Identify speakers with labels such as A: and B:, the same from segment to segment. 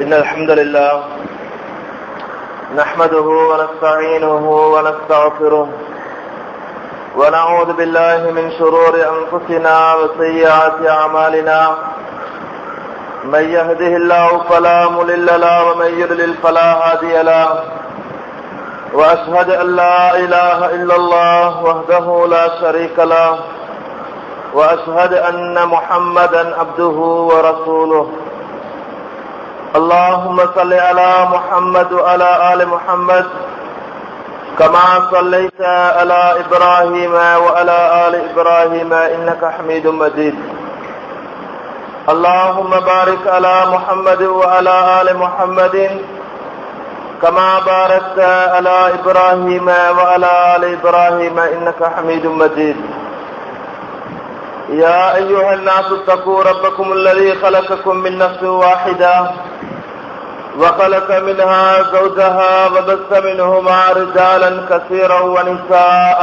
A: إن الحمد لله نحمده ونستعينه ونستغفره ونعوذ بالله من شرور أنفسنا وسيئات أعمالنا من يهده الله فلا مضل له ومن يضلل فلا هادي له وأشهد أن لا إله إلا الله وحده لا شريك له وأشهد أن محمدا عبده ورسوله اللهم صل على محمد وعلى آل محمد كما صليت على إبراهيم وعلى آل إبراهيم إنك حميد مجيد اللهم بارك على محمد وعلى آل محمد كما باركت على إبراهيم وعلى آل إبراهيم إنك حميد مجيد يا أيها الناس اتقوا ربكم الذي خلقكم من نفس واحدة وخلق منها زوجها وبث منهما رجالا كثيرا ونساء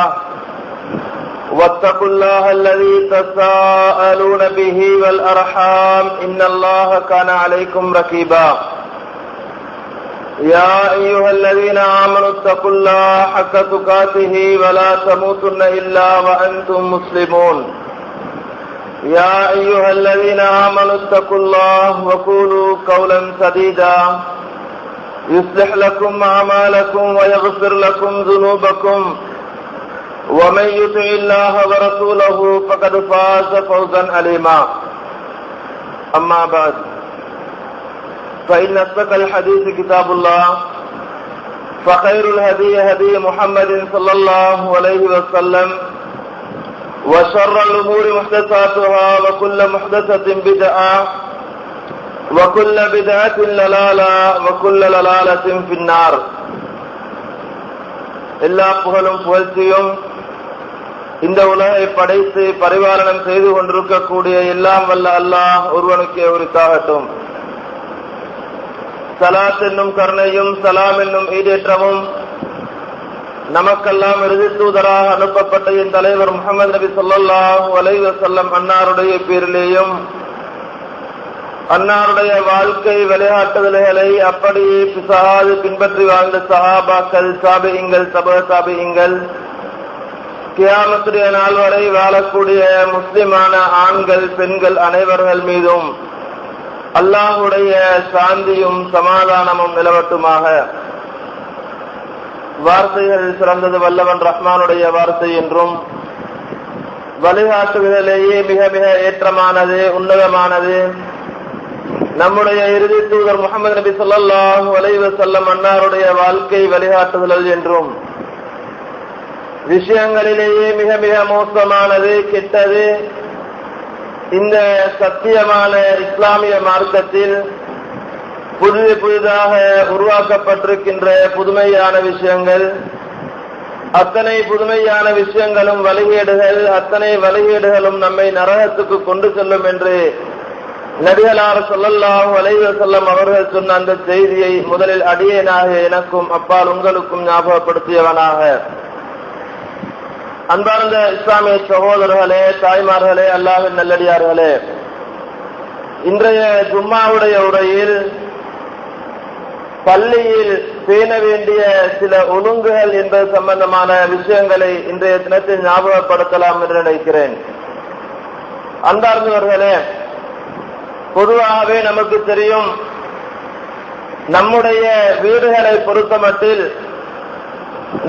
A: واتقوا الله الذي تساءلون به والأرحام إن الله كان عليكم رقيبا يا أيها الذين آمنوا اتقوا الله حق تقاته ولا تموتن إلا وأنتم مسلمون يا أيها الذين آمنوا اتقوا الله وقولوا قولا سديدا يصلح لكم أعمالكم ويغفر لكم ذنوبكم ومن يطع الله ورسوله فقد فاز فوزا عظيما أما بعد فإن أصدق الحديث كتاب الله فخير الهدي هدي محمد صلى الله عليه وسلم وشر الأمور محدثاتها وكل محدثة بدعة وكل بدعة ضلالة وكل ضلالة في النار. எல்லா புகழும் புகழ்ச்சியும் இந்த உலகை படைத்து பரிபாலனம் செய்து கொண்டிருக்கக்கூடிய எல்லாம் வல்ல அல்லாஹ் ஒருவனுக்கே உரித்தாகட்டும். ஸலாத் என்னும் கருணையும் சலாம் என்னும் ஈடேற்றமும் நமக்கெல்லாம் இறுதி தூதராக அனுப்பப்பட்ட என் தலைவர் முஹம்மது நபி ஸல்லல்லாஹு அலைஹி வஸல்லம் அன்னாருடைய பேரிலேயும் அன்னாருடைய வாழ்க்கை வழிகாட்டுதல்களை அப்படியே பிசகாது பின்பற்றி வாழ்ந்த சஹாபாக்கள், தாபிஈங்கள், தபஅ தாபிஈங்கள், கியாமத்துடைய நாள் வரை வாழக்கூடிய முஸ்லிமான ஆண்கள் பெண்கள் அனைவர்கள் மீதும் அல்லாஹுடைய சாந்தியும் சமாதானமும் நிலவட்டுமாக. வார்த்தைகள் சிறந்தது வல்லவன் ரஹ்மானுடைய வார்த்தை என்றும் வழிகாட்டுதலேயே மிக மிக ஏற்றமானது உன்னதமானது நம்முடைய இறுதி தூதர் முஹம்மது நபி ஸல்லல்லாஹு அலைஹி வஸல்லம் அன்னாருடைய வாழ்க்கை வழிகாட்டுதல் என்றும் விஷயங்களிலேயே மிக மிக மோசமானது கெட்டது இந்த சத்தியமான இஸ்லாமிய மார்க்கத்தில் புதிதாக உருவாக்கப்பட்டிருக்கின்ற புதுமையான விஷயங்கள், அத்தனை புதுமையான விஷயங்களும் வழிகேடுகள், அத்தனை வழிகேடுகளும் நம்மை நரகத்துக்கு கொண்டு செல்லும் என்று நபிகளார் ஸல்லல்லாஹு அலைஹி வஸல்லம் அவர்கள் சொன்ன அந்த செய்தியை முதலில் அடியேனாக எனக்கும் அப்பால் உங்களுக்கும் ஞாபகப்படுத்தியவனாக. அன்பார்ந்த இஸ்லாமிய சகோதரர்களே, தாய்மார்களே, அல்லாஹ்வின் நல்லடியார்களே, இன்றைய ஜும்மாவுடைய உரையில் பள்ளியில் பேண வேண்டிய சில ஒழுங்குகள் என்பது சம்பந்தமான விஷயங்களை இன்றைய தினத்தில் ஞாபகப்படுத்தலாம் என்று நினைக்கிறேன். அன்பார்ந்தவர்களே, பொதுவாகவே நமக்கு தெரியும், நம்முடைய வீடுகளை பொறுத்தமட்டில்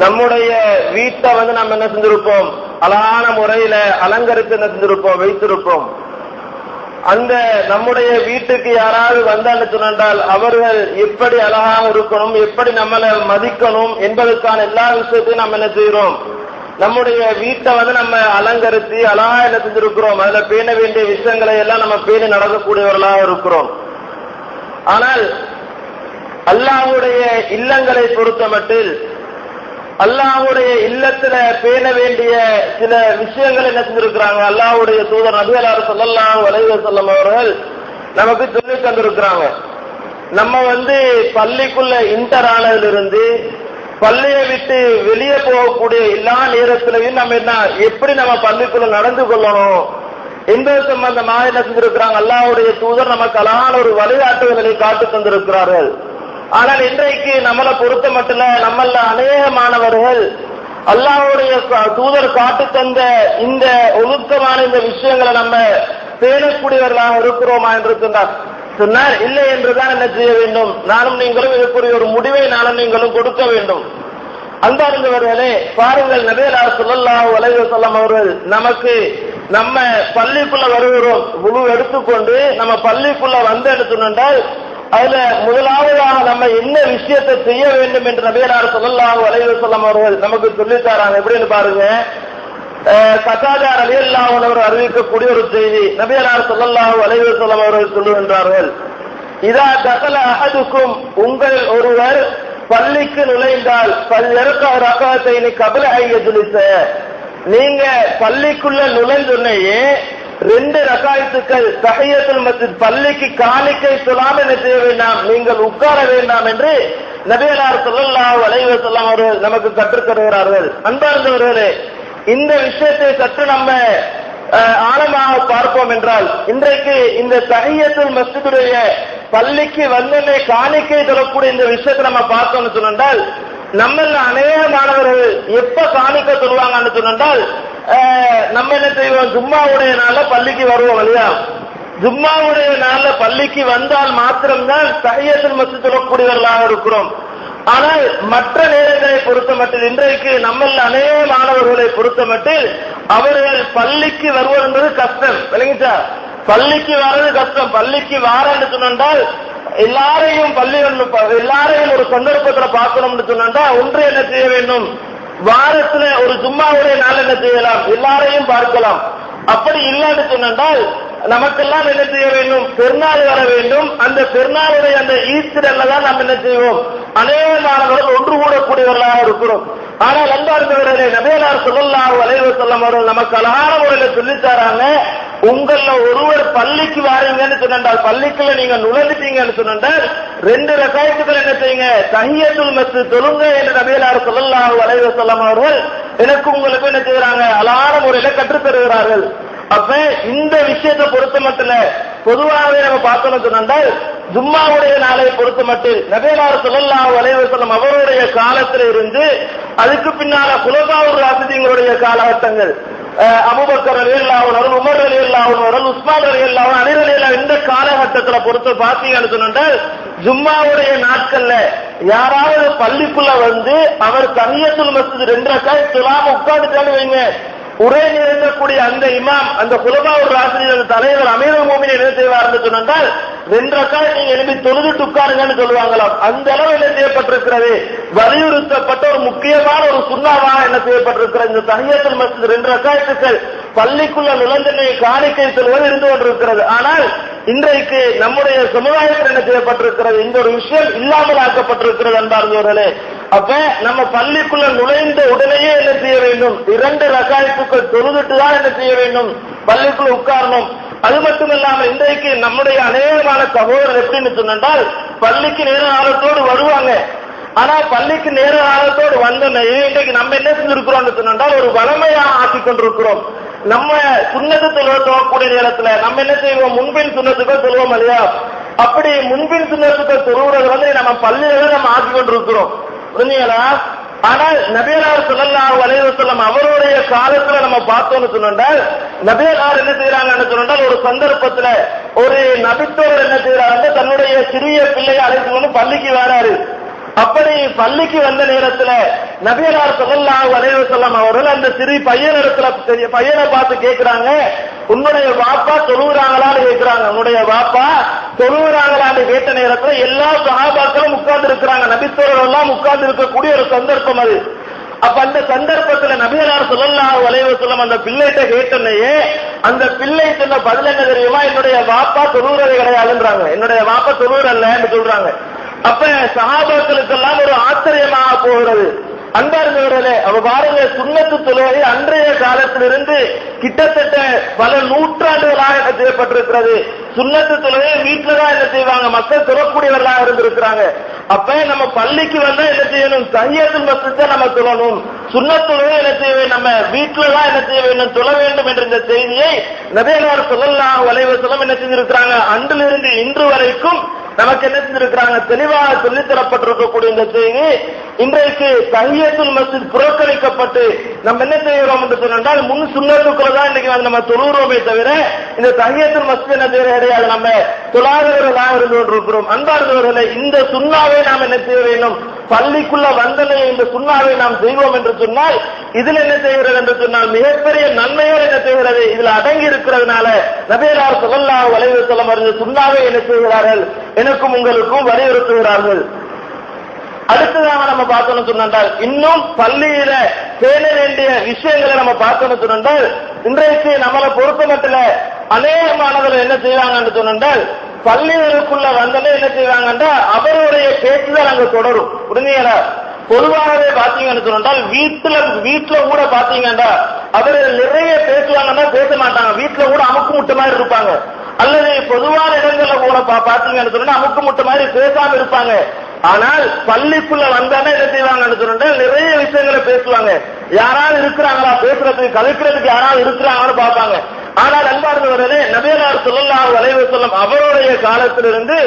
A: நம்முடைய வீட்டை நம்ம என்ன செஞ்சிருப்போம், அழகான முறையில அலங்கரித்து என்ன செஞ்சிருப்போம், வைத்திருப்போம். அந்த நம்முடைய வீட்டுக்கு யாராவது வந்தான்னு சொன்னால் அவர்கள் எப்படி அழகாக இருக்கணும், எப்படி நம்மளை மதிக்கணும் என்பதற்கான எல்லா விஷயத்தையும் நம்ம என்ன செய்கிறோம், நம்முடைய வீட்டை நம்ம அலங்கரித்து அழகா என்ன செஞ்சிருக்கிறோம். அதுல பேண வேண்டிய விஷயங்களை எல்லாம் நம்ம பேணி நடக்கக்கூடியவர்களாக இருக்கிறோம். ஆனால் அல்லாஹ்வுடைய இல்லங்களை பொறுத்தமட்டில் அல்லாஹ்வுடைய இல்லத்துல பேண வேண்டிய சில விஷயங்கள் என்ன செஞ்சிருக்கிறாங்க, அல்லாஹ்வுடைய தூதர் நபிகளார் ஸல்லல்லாஹு அலைஹி வஸல்லம் அவர்கள் நமக்கு சொல்லி தந்திருக்கிறாங்க. நம்ம பள்ளிக்குள்ள இன்டர் ஆனதிலிருந்து பள்ளியை விட்டு வெளியே போகக்கூடிய எல்லா நேரத்திலையும் நம்ம எப்படி நம்ம பள்ளிக்குள்ள நடந்து கொள்ளணும், என்பது சம்பந்தமாக என்ன செஞ்சிருக்கிறாங்க? அல்லாஹ்வுடைய தூதர் நமக்கு அழகான ஒரு வழிகாட்டுதலை காட்டு தந்திருக்கிறார்கள். ஆனால் இன்றைக்கு நம்மளை பொறுத்த மட்டும் நம்மள அநேகமானவர்கள் அல்லாஹ்வுடைய தூதர் காட்டு தந்த இந்த ஒழுக்கமான இந்த விஷயங்களை நம்ம பேணக்கூடியவர்களாக இருக்கிறோமா என்று சொன்னார். இல்லை என்றுதான் என்ன செய்ய வேண்டும்? நானும் நீங்களும் இதற்குரிய ஒரு முடிவை நானும் நீங்களும் கொடுக்க வேண்டும். அன்பார்ந்தவர்களே, பாருங்கள், நபியல்லாஹ் ஸல்லல்லாஹு அலைஹி வஸல்லம் அவர்கள் நமக்கு நம்ம பள்ளிக்குள்ள வருகிறோம், வுது எடுத்துக்கொண்டு நம்ம பள்ளிக்குள்ள வந்து சொன்னால் அதுல முதலாவதாக நம்ம என்ன விஷயத்தை செய்ய வேண்டும் என்று நபியல்லாஹ் ஸல்லல்லாஹு அலைஹி வஸல்லம் அவர்கள் நமக்கு சொல்லித் தராங்க. எப்படின்னு பாருங்க. கதாதா ரலியல்லாஹு அன்ஹு அவர் அறிவிக்கக்கூடிய ஒரு செய்தி. நபியல்லாஹ் ஸல்லல்லாஹு அலைஹி வஸல்லம் அவர்கள் சொல்லுகின்றார்கள், இதா தகல அஹதுக்கும், உங்கள் ஒருவர் பள்ளிக்கு நுழைந்தால் கபல ஐயஜ்லிஸ, நீங்க பள்ளிக்குள்ள நுழைஞ்சொன்னையே 2 ரகாயத்துக்கள் தஹியத்துல் மஸ்ஜித், பள்ளிக்கு காணிக்கை சொல்லாம என்ன செய்ய வேண்டாம், நீங்கள் உட்கார வேண்டாம் என்று நபியல்லாஹ் ஸல்லல்லாஹு அலைஹி வஸல்லம் அவர்கள் நமக்கு கற்றுத் தருகிறார்கள். அன்பார்ந்தவர்களே, இந்த விஷயத்தை சற்று நம்ம ஆழமாக பார்ப்போம் என்றால், இன்றைக்கு இந்த தஹியத்துல் மஸ்ஜிதுடைய பள்ளிக்கு வந்தே காணிக்கை தரக்கூடிய இந்த விஷயத்தை நம்ம பார்த்தோம்னு சொன்னால், நம்ம அநேக மாணவர்கள் எப்ப காணிக்கை சொல்லுவாங்கன்னு சொன்னால், நம்ம என்ன செய்வோம், ஜும்மாவுடைய நாள்ல பள்ளிக்கு வருவோம் இல்லையா? ஜும்மாவுடைய நாள்ல பள்ளிக்கு வந்தால் மாத்திரம்தான் தஹியத்துல் மஸ்ஜித் சொல்லக்கூடியவர்களாக இருக்கிறோம். ஆனால் மற்ற நேரங்களை பொறுத்த மட்டில், இன்றைக்கு நம்ம அநேக மாணவர்களை பொறுத்த மட்டில் அவர்கள் பள்ளிக்கு வருவது என்பது கஷ்டம். விளங்கிச்சா? பள்ளிக்கு வர்றது கஷ்டம். பள்ளிக்கு வாரன்னு சொன்னால் எல்லாரையும் எல்லாரையும் ஒரு சந்தர்ப்பத்தில் பார்க்கணும்னு சொன்னா ஒன்று என்ன செய்ய வேண்டும், வாரத்துல ஒரு ஜும்மாவுடைய நாள் என்ன செய்யலாம், எல்லாரையும் பார்க்கலாம். அப்படி இல்லைன்னு சொன்னால் நமக்கெல்லாம் என்ன செய்ய வேண்டும், பெருநாள் வர வேண்டும். அந்த பெருநாளுடைய அந்த ஈஸ்டர்ல தான் நம்ம என்ன செய்வோம், அநேக மாணவர்கள் ஒன்று கூடக்கூடியவர்களாக இருக்கிறோம். ஆனால் அன்பார்ந்தவர்களே, நபியல்லாஹ் ஸல்லல்லாஹு அலைஹி வஸல்லம் அவர்கள் நமக்கு அழகான முறையில சொல்லித் தராங்க, உங்கள ஒருவர் பள்ளிக்கு வாரீங்கன்னு சொன்னால், பள்ளிக்குள்ள நீங்க நுழைஞ்சிட்டீங்கன்னு சொன்னால் 2 ரகாயத்துகள் என்ன செய்யுங்க, தஹியத்துல் மஸ்ஜித் தொழுங்க என்று நபியல்லாஹ் ஸல்லல்லாஹு அலைஹி வஸல்லம் அவர்கள் எனக்கு உங்களுக்கு என்ன செய்யறாங்க, அழகான முறையில கற்றுத் தருகிறார்கள். அப்ப இந்த விஷயத்தை பொறுத்த மட்டும் பொதுவாகவே நம்ம பார்த்தோம்னு சொன்னால், ஜும்மாவுடைய நாளை பொறுத்த மட்டும் நபியல்லாஹ் ஸல்லல்லாஹு அலைஹி வஸல்லம் அவருடைய காலத்தில் இருந்து அதுக்கு பின்னால குலஃபாவுர் ராஷிதீன்களுடைய காலகட்டங்கள், அபூபக்கர் ரலியல்லாஹு அன்ஹு, உமர் ரலியல்லாஹு அன்ஹு, உஸ்மான் ரலியல்லாஹு அன்ஹு, அலி ரலியல்லாஹு, இந்த காலகட்டத்தில் பொறுத்து பார்த்தீங்கன்னு சொன்னால், ஜும்மாவுடைய நாட்கள்ல யாராவது பள்ளிக்குள்ள வந்து அவர் தஹியத்துல் மஸ்ஜித் 2 ரக்காத் தொழாம உட்கார்ந்துட்டான்னு வைங்க, உரை நிறுத்தக்கூடிய அந்த இமாம், அந்த குலஃபாவுர் ராஷிதீன் தலைவர் அமீருல் மோமினீன் என்ன செய்வார்னு சொன்னால், 2 ரக்காத் நீங்க எழுப்பி தொழுதுட்டு உட்காருங்கன்னு சொல்லுவாங்களாம். அந்த அளவு என்ன செய்யப்பட்டிருக்கிறது, வலியுறுத்தப்பட்ட ஒரு முக்கியமான ஒரு சுன்னாவாக என்ன செய்யப்பட்டிருக்கிற இந்த தஹியத்துல் மஸ்ஜித் 2 ரக்காத்துக்கள் பள்ளிக்குள்ள நுழைந்தனை காணிக்கை செல்வது இருந்து கொண்டிருக்கிறது. ஆனால் இன்றைக்கு நம்முடைய சமுதாயத்தில் என்ன செய்யப்பட்டிருக்கிறது, இந்த ஒரு விஷயம் இல்லாமல் ஆக்கப்பட்டிருக்கிறது. அன்பார்ந்தவர்களே, அப்ப நம்ம பள்ளிக்குள்ள நுழைந்த உடனேயே என்ன செய்ய வேண்டும், 2 ரக்காத்துக்கள் தொழுதுட்டு தான் என்ன செய்ய வேண்டும், பள்ளிக்குள்ள உட்காரணும். அது மட்டுமில்லாமல் இன்றைக்கு நம்முடைய அநேகமான சகோதரர் எப்படின்னு சொன்னால், பள்ளிக்கு நேர காலத்தோடு வருவாங்க. ஆனா பள்ளிக்கு நேர காலத்தோடு வந்தோன்னே இன்றைக்கு நம்ம என்ன செஞ்சிருக்கிறோம் சொன்னால், ஒரு வளமையாக ஆக்கி கொண்டிருக்கிறோம். நம்ம சுன்னத்து தொழுவக்கூடிய நேரத்துல நம்ம என்ன செய்வோம், முன்பின் சுன்னத்துக்கள் சொல்லுவோம் இல்லையா? அப்படி முன்பின் சுன்னத்துக்கள் தொழுவது வந்து நம்ம பள்ளியில நம்ம ஆக்கி கொண்டிருக்கிறோம். புரிஞ்சுங்களா? ஆனால் நபியல்லாஹ் ஸல்லல்லாஹு அலைஹி வஸல்லம் அவருடைய காலத்துல நம்ம பார்த்தோம்னு சொன்னால், நபியல்லாஹ் என்ன செய்யறாங்கன்னு சொன்னால், ஒரு சந்தர்ப்பத்துல ஒரு நபித்தோர் என்ன செய்யறாங்க, தன்னுடைய சிறிய பிள்ளையை அழைத்து கொண்டு பள்ளிக்கு வராரு. அப்படி பள்ளிக்கு வந்த நேரத்துல நபியல்லாஹ் ஸல்லல்லாஹு அலைஹி வஸல்லம் அவர்கள் அந்த சிறு பையனை பார்த்து கேட்கிறாங்க, உன்னுடைய வாப்பா தொழுகிறாங்களான்னு கேட்கிறாங்க. உன்னுடைய வாப்பா தொழுகிறாங்களான்னு கேட்ட நேரத்துல எல்லா சஹாபாக்களும் உட்கார்ந்து இருக்கிறாங்க, நபித்தோர்கள் எல்லாம் உட்கார்ந்து இருக்கக்கூடிய ஒரு சந்தர்ப்பம் அது. அப்ப அந்த சந்தர்ப்பத்துல நபியல்லாஹ் ஸல்லல்லாஹு அலைஹி வஸல்லம் அந்த பிள்ளைகிட்ட கேட்டனையே, அந்த பிள்ளை சொன்ன பதில் என்ன தெரியுமா, என்னுடைய வாப்பா தொழுகிறது கிடையாதுன்றாங்க, என்னுடைய வாப்பா தொழுகிறல்லன்னு சொல்றாங்க. அப்ப சஹாபாக்களுக்கெல்லாம் ஒரு ஆச்சரியமாக போகிறது. அன்பார்ந்தவர்களே, அவ பாருங்க, சுன்னத்து தொழுகை அன்றைய காலத்திலிருந்து கிட்டத்தட்ட பல நூற்றாண்டுகளாக என்ன செய்யப்பட்டிருக்கிறது. சுன்னத்து தொழுகை வீட்டுல தான் என்ன செய்வாங்க, மக்கள் தொழக்கூடியவர்களாக இருந்திருக்கிறாங்க. அப்ப நம்ம பள்ளிக்கு வந்தா என்ன செய்யணும்? தஹியத்துல் மஸ்ஜித் நம்ம தொழணும். சுன்னத்துலவே என்ன செய்ய வேண்டும்? நம்ம வீட்டுலதான் என்ன செய்ய வேண்டும்? தொழ வேண்டும் என்ற இந்த செய்தியை நபியல்லாஹ் ஸல்லல்லாஹு அலைஹி வஸல்லம் என்ன செஞ்சிருக்கிறாங்க? அன்றிலிருந்து இன்று வரைக்கும் நமக்கு என்ன செஞ்சிருக்கிறாங்க? தெளிவாக சொல்லித் தரப்பட்டிருக்கக்கூடிய இந்த செய்தி இன்றைக்கு தஹியத்துல் மஸ்ஜித் புறக்கணிக்கப்பட்டு நம்ம என்ன செய்கிறோம் என்று சொன்னால் முன் சுன்னத்துக்குள்ள தான் இன்னைக்கு நம்ம தொழுகிறோமே தவிர இந்த தஹியத்துல் மஸ்ஜித் என்ன செய்ய கிடையாது. நம்ம தொழாதவர்களாக இருந்து கொண்டிருக்கிறோம். அன்பார்ந்தவர்களே, இந்த சுன்னாவை நாம் என்ன செய்ய வேண்டும்? பள்ளிக்குள்ள வந்தனை இந்த சுன்னாவை நாம் செய்வோம் என்று சொன்னால் இதில் என்ன செய்கிறது என்று சொன்னால் மிகப்பெரிய நன்மையோடு என்ன செய்கிறது? இதில் அடங்கி இருக்கிறதுனால நபியல்லாஹ் ஸல்லல்லாஹு அலைஹி வஸல்லம் இந்த சுன்னாவை என்ன செய்கிறார்கள்? எனக்கும் உங்களுக்கும் வலியுறுத்துகிறார்கள். அடுத்ததாக நம்ம பார்த்தோம்னு சொன்னால் இன்னும் பள்ளியில பேண வேண்டிய விஷயங்களை நம்ம பார்த்தோம்னு சொன்னால் இன்றைக்கு நம்மளை பொறுத்த மட்டும் அநேக மாணவர்கள் என்ன செய்வாங்கன்னு சொன்னால் பள்ளிகளுக்குள்ள வந்தனே என்ன செய்வாங்கன்னா அவருடைய பேச்சுதான் அங்க தொடரும். புரிஞ்சீங்களா? பொதுவாகவே பாத்தீங்கன்னு சொன்னால் வீட்டுல கூட பாத்தீங்கன்னா அவர்கள் நிறைய பேசுவாங்கன்னா பேச மாட்டாங்க. வீட்டுல கூட அமுக்கு முட்டை மாதிரி இருப்பாங்க. அல்லது பொதுவான இடங்கள்ல கூட பாத்தீங்கன்னு சொன்னா அமுக்கு முட்டை மாதிரி பேசாம இருப்பாங்க. ஆனால் பள்ளிக்குள்ள வந்தானே என்ன செய்வாங்கன்னு சொன்னா நிறைய விஷயங்களை பேசுவாங்க. யாராவது இருக்கிறாங்களா பேசுறதுக்கு, கலைக்கிறதுக்கு யாராவது இருக்கிறாங்கன்னு பார்ப்பாங்க. ஆனால் அன்பார்ந்தவர்களே, நபியல்லாஹ் ஸல்லல்லாஹு அலைஹி வஸல்லம் அவருடைய காலத்திலிருந்து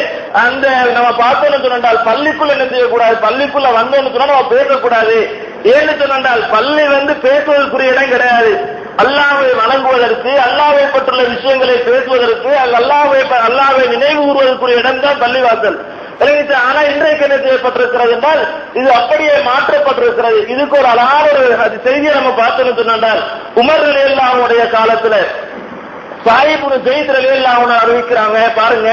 A: அந்த நம்ம பார்த்தோம்னு சொன்னால் பள்ளிக்குள்ள என்ன செய்யக்கூடாது? பள்ளிக்குள்ள வந்தோம்னு சொன்னா நம்ம பேசக்கூடாது. ஏன்னு சொன்னால் பள்ளி பேசுவதற்குரிய இடம் கிடையாது. அல்லாஹ்வை வணங்குவதற்கு, அல்லாஹ்வை பற்றியுள்ள விஷயங்களை பேசுவதற்கு, அல்லாஹ்வை நினைவு கூறுவதற்குரிய இடம் தான் பள்ளிவாசல். ஆனா இன்றைக்கு என்ன செய்யப்பட்டிருக்கிறது என்றால் இது அப்படியே மாற்றப்பட்டிருக்கிறது. இதுக்கு ஒரு அழகான ஒரு செய்தியை நம்ம பார்த்தோம்னு சொன்னால் உமர் ரலியல்லாஹு அன்ஹுடைய காலத்துல சாயிபுன் ஸைத் ரலியல்லாஹு அன்ஹு அறிவிக்கிறாங்க. பாருங்க,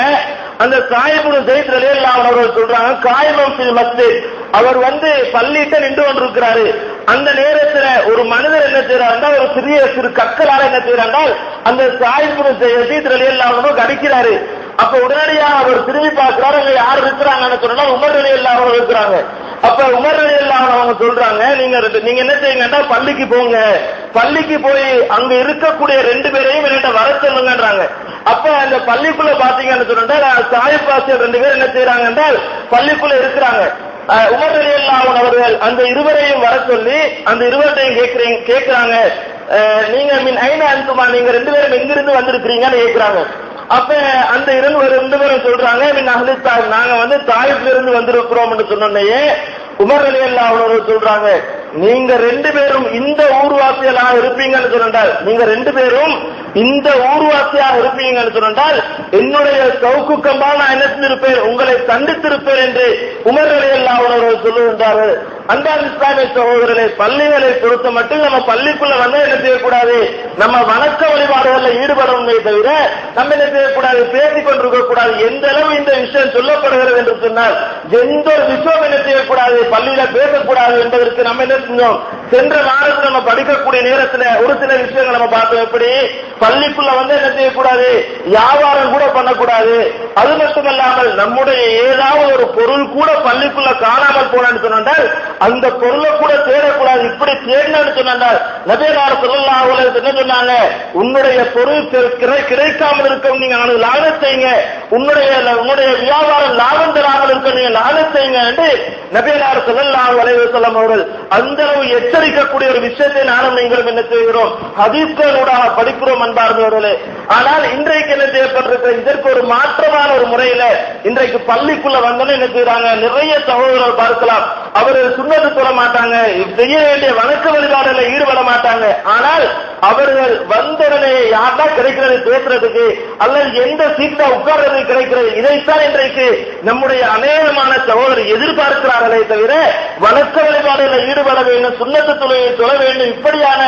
A: அந்த சாயிபுன் ஸைத் ரலியல்லாஹு அன்ஹு அவர்கள் சொல்றாங்க, காயிமம் ஃபில் மஸ்ஜித், அவர் பள்ளியிட்ட நின்று கொண்டிருக்கிறாரு. அந்த நேரத்துல ஒரு மனிதர் என்ன செய்யறாருன்னா ஒரு சிறு கற்களால என்ன செய்யறாங்க அந்த சாயிபுன் ஸைத் ரலியல்லாஹு அன்ஹு கடிக்கிறாரு. அப்ப உடனடியாக அவர் திரும்பி பார்க்கிறாரு, அங்க யார் இருக்கிறாங்கன்னு சொன்னா உமர் ரலியல்லாஹு அன்ஹு இருக்கிறாங்க. அப்ப உமர் ரலியல்லாஹு அன்ஹு அவங்க சொல்றாங்க, நீங்க என்ன செய்யுங்கன்னா பள்ளிக்கு போங்க, பள்ளிக்கு போய் அங்க இருக்கக்கூடிய 2 பேரையும் என்கிட்ட வர சொல்லுங்கன்றாங்க. அப்ப அந்த பள்ளிக்குள்ள பாத்தீங்கன்னு சொன்னா சாயிப் வாசியர் 2 பேர் என்ன செய்யறாங்க என்றால் பள்ளிக்குள்ள இருக்கிறாங்க. உமர் ரலியல்லாஹு அன்ஹு அவர்கள் அந்த இருவரையும் வர சொல்லி அந்த இருவரையும் கேட்கிறாங்க, நீங்க மின் ஐன அன்துமா, நீங்க 2 பேரும் எங்கிருந்து வந்திருக்கிறீங்கன்னு கேட்கிறாங்க. அப்ப அந்த 2 பேரும் சொல்றாங்க, நாங்க தாயிப்ல இருந்து வந்திருக்கிறோம் சொன்னோன்னே உமர் ரலியல்லாஹு அன்ஹு சொல்றாங்க, நீங்க 2 பேரும் இந்த ஊர்வாசிகளாக இருப்பீங்கன்னு சொன்னால், நீங்க 2 பேரும் இந்த ஊர்வாசியாக இருப்பீங்கன்னு சொன்னால் என்னுடைய சவுக்கு கம்பால் நான் என்ன செஞ்சிருப்பேன், உங்களை தண்டித்திருப்பேன் என்று உமர் ரலியல்லாஹு அன்ஹு அவர்கள் சொல்லுகின்றார்கள். அன்பார்ந்த இஸ்லாமிய சகோதரர்களே, பள்ளிகளை பொறுத்த மட்டும் நம்ம பள்ளிக்குள்ள என்ன செய்யக்கூடாது? நம்ம வணக்க வழிபாடுகளில் ஈடுபடணுமே தவிர நம்ம என்ன செய்யக்கூடாது? பேசிக் கொண்டிருக்க கூடாது. எந்த அளவு இந்த விஷயம் சொல்லப்படுகிறது என்று சொன்னால் எந்த ஒரு விஷயம் என்ன செய்யக்கூடாது? பள்ளியில பேசக்கூடாது என்பதற்கு நம்ம என்ன செஞ்சோம்? சென்ற வாரத்தில் நம்ம படிக்கக்கூடிய நேரத்தில் ஒரு சில விஷயங்கள் நம்ம பார்த்தோம். எப்படி பள்ளிக்குள்ள என்ன செய்யக்கூடாது? வியாபாரம் கூட பண்ணக்கூடாது. அது மட்டுமல்லாமல் நம்முடைய ஏதாவது ஒரு பொருள் கூட பள்ளிக்குள்ள காணாமல் போனான்னு சொன்னால் அந்த பொருளை கூட தேடக்கூடாது. இப்படி தேடினான்னு சொன்னால் நபியல்லாஹ் ஸல்லல்லாஹு அலைஹி வஸல்லம் என்ன சொன்னாங்க? உன்னுடைய பொருள் கிடைக்காமல் இருக்க நீங்க லானத் செய்யுங்க, உன்னுடைய வியாபாரம் லாபம் தராமல் இருக்க நீங்க லானத் செய்யுங்க என்று நபியல்லாஹ் ஸல்லல்லாஹு அலைஹி வஸல்லம் அவர்கள் அந்த அளவு எச்சரிக்கக்கூடிய ஒரு விஷயத்தை நானும் நீங்களும் என்ன செய்கிறோம்? ஹதீஸ்களூடாக படிக்கிறோம் அன்பார்ந்தவர்களே. ஆனால் இன்றைக்கு என்ன செய்யப்பட்டிருக்கிற இதற்கு ஒரு மாற்றமான ஒரு முறையில இன்றைக்கு பள்ளிக்குள்ள வந்தோன்னு என்ன செய்யறாங்க? நிறைய சகோதரர்கள் பார்க்கலாம், அவர்கள் சுன்னத்து தொழ மாட்டாங்க, செய்ய வேண்டிய வணக்க வழிபாடுகளை ஈடுபட மாட்டாங்க. ஆனால் அவர்கள் வந்தவனே யார்டா கிடைக்கிறது பேசுறதுக்கு அல்லது எந்த சீட்ல உட்கார்றது கிடைக்கிறது, இதைத்தான் இன்றைக்கு நம்முடைய அநேகமான சகோதரர் எதிர்பார்க்கிறார்களே தவிர வணக்க வழிபாடுகளில் ஈடுபட வேண்டும், சுன்னத்து தொழுகையை தொழ வேண்டும், இப்படியான